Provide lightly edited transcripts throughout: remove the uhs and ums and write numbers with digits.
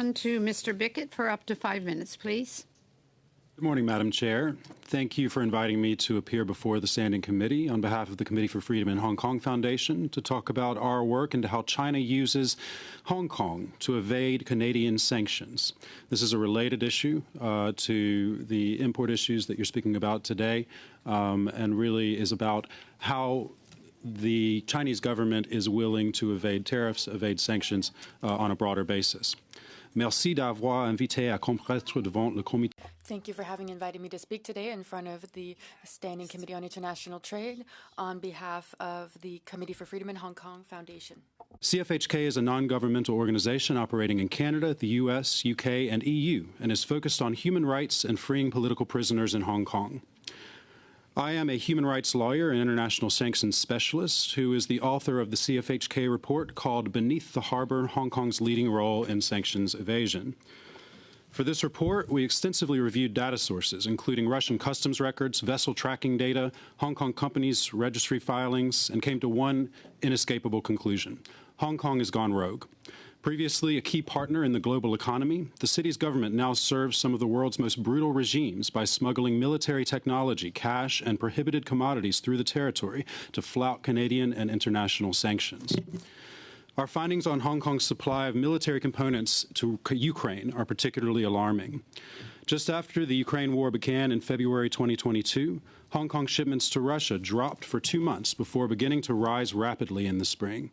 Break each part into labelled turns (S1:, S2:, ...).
S1: on to Mr. Bickett for up to 5 minutes, please.
S2: Good morning, Madam Chair. Thank you for inviting me to appear before the Standing Committee on behalf of the Committee for Freedom in Hong Kong Foundation to talk about our work into how China uses Hong Kong to evade Canadian sanctions. This is a related issue to the import issues that you're speaking about today, and really is about how the Chinese government is willing to evade tariffs, evade sanctions on a broader basis. Merci d'avoir invité à comparaître devant le comité.
S3: Thank you for having invited me to speak today in front of the Standing Committee on International Trade on behalf of the Committee for Freedom in Hong Kong Foundation.
S2: CFHK is a non-governmental organization operating in Canada, the US, UK, and EU, and is focused on human rights and freeing political prisoners in Hong Kong. I am a human rights lawyer and international sanctions specialist who is the author of the CFHK report called Beneath the Harbor, Hong Kong's Leading Role in Sanctions Evasion. For this report, we extensively reviewed data sources, including Russian customs records, vessel tracking data, Hong Kong companies' registry filings, and came to one inescapable conclusion. Hong Kong has gone rogue. Previously a key partner in the global economy, the city's government now serves some of the world's most brutal regimes by smuggling military technology, cash, and prohibited commodities through the territory to flout Canadian and international sanctions. Our findings on Hong Kong's supply of military components to Ukraine are particularly alarming. Just after the Ukraine war began in February 2022, Hong Kong shipments to Russia dropped for 2 months before beginning to rise rapidly in the spring.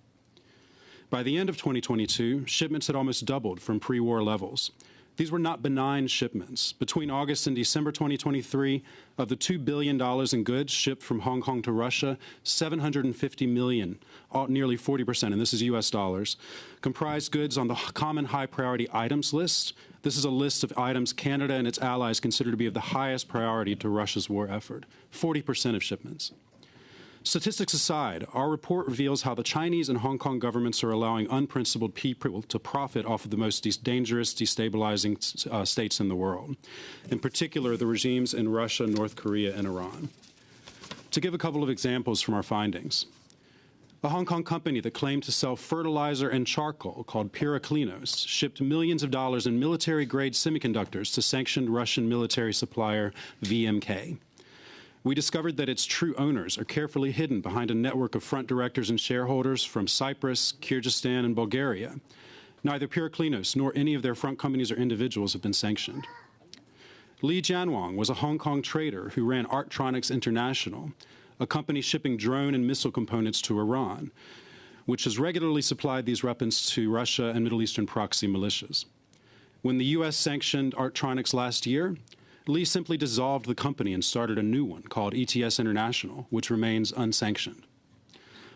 S2: By the end of 2022, shipments had almost doubled from pre-war levels. These were not benign shipments. Between August and December 2023, of the $2 billion in goods shipped from Hong Kong to Russia, $750 million, nearly 40%, and this is US dollars, comprised goods on the common high priority items list. This is a list of items Canada and its allies consider to be of the highest priority to Russia's war effort, 40% of shipments. Statistics aside, our report reveals how the Chinese and Hong Kong governments are allowing unprincipled people to profit off of the most dangerous, destabilizing states in the world, in particular the regimes in Russia, North Korea, and Iran. To give a couple of examples from our findings, a Hong Kong company that claimed to sell fertilizer and charcoal called Pyraclinos shipped millions of dollars in military-grade semiconductors to sanctioned Russian military supplier VMK. We discovered that its true owners are carefully hidden behind a network of front directors and shareholders from Cyprus, Kyrgyzstan, and Bulgaria. Neither Pyraclinos nor any of their front companies or individuals have been sanctioned. Li Jianwang was a Hong Kong trader who ran Arctronics International, a company shipping drone and missile components to Iran, which has regularly supplied these weapons to Russia and Middle Eastern proxy militias. When the U.S. sanctioned Arctronics last year, Li simply dissolved the company and started a new one called ETS International, which remains unsanctioned.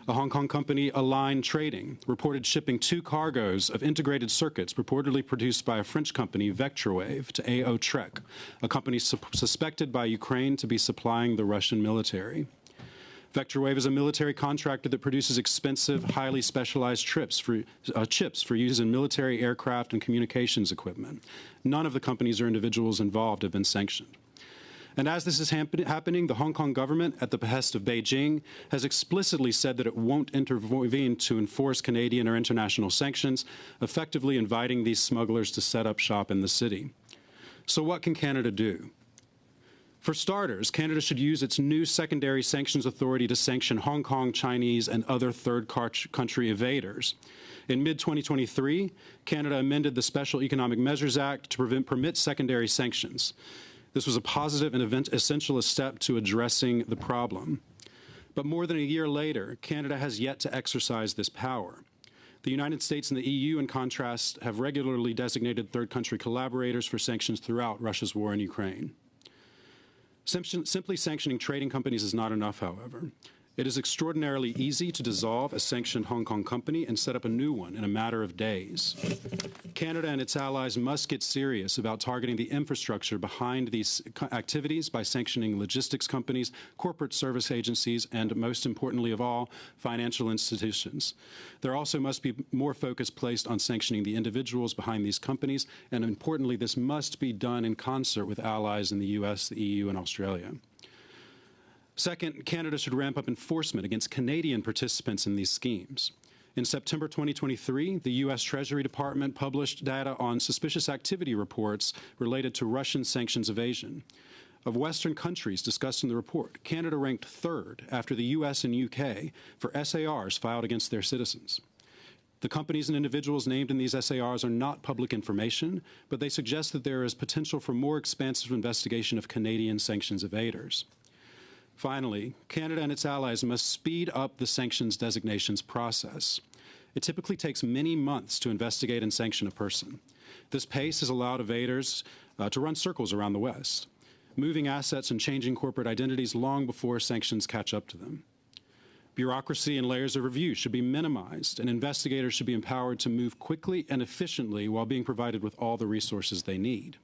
S2: A Hong Kong company, Align Trading, reported shipping 2 cargoes of integrated circuits purportedly produced by a French company, Vectorwave, to AO Trek, a company suspected by Ukraine to be supplying the Russian military. Vectorwave is a military contractor that produces expensive, highly specialized chips for use in military aircraft and communications equipment. None of the companies or individuals involved have been sanctioned. And as this is happening, the Hong Kong government, at the behest of Beijing, has explicitly said that it won't intervene to enforce Canadian or international sanctions, effectively inviting these smugglers to set up shop in the city. So what can Canada do? For starters, Canada should use its new secondary sanctions authority to sanction Hong Kong, Chinese, and other third country evaders. In mid-2023, Canada amended the Special Economic Measures Act to permit secondary sanctions. This was a positive and essential step to addressing the problem. But more than a year later, Canada has yet to exercise this power. The United States and the EU, in contrast, have regularly designated third country collaborators for sanctions throughout Russia's war in Ukraine. Simply sanctioning trading companies is not enough, however. It is extraordinarily easy to dissolve a sanctioned Hong Kong company and set up a new one in a matter of days. Canada and its allies must get serious about targeting the infrastructure behind these activities by sanctioning logistics companies, corporate service agencies, and most importantly of all, financial institutions. There also must be more focus placed on sanctioning the individuals behind these companies, and importantly, this must be done in concert with allies in the US, the EU, and Australia. Second, Canada should ramp up enforcement against Canadian participants in these schemes. In September 2023, the U.S. Treasury Department published data on suspicious activity reports related to Russian sanctions evasion. Of Western countries discussed in the report, Canada ranked third after the U.S. and U.K. for SARs filed against their citizens. The companies and individuals named in these SARs are not public information, but they suggest that there is potential for more expansive investigation of Canadian sanctions evaders. Finally, Canada and its allies must speed up the sanctions designations process. It typically takes many months to investigate and sanction a person. This pace has allowed evaders to run circles around the West, moving assets and changing corporate identities long before sanctions catch up to them. Bureaucracy and layers of review should be minimized, and investigators should be empowered to move quickly and efficiently while being provided with all the resources they need.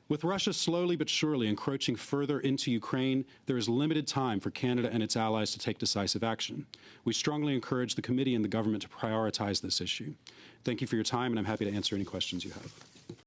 S2: With Russia slowly but surely encroaching further into Ukraine, there is limited time for Canada and its allies to take decisive action. We strongly encourage the committee and the government to prioritize this issue. Thank you for your time, and I'm happy to answer any questions you have.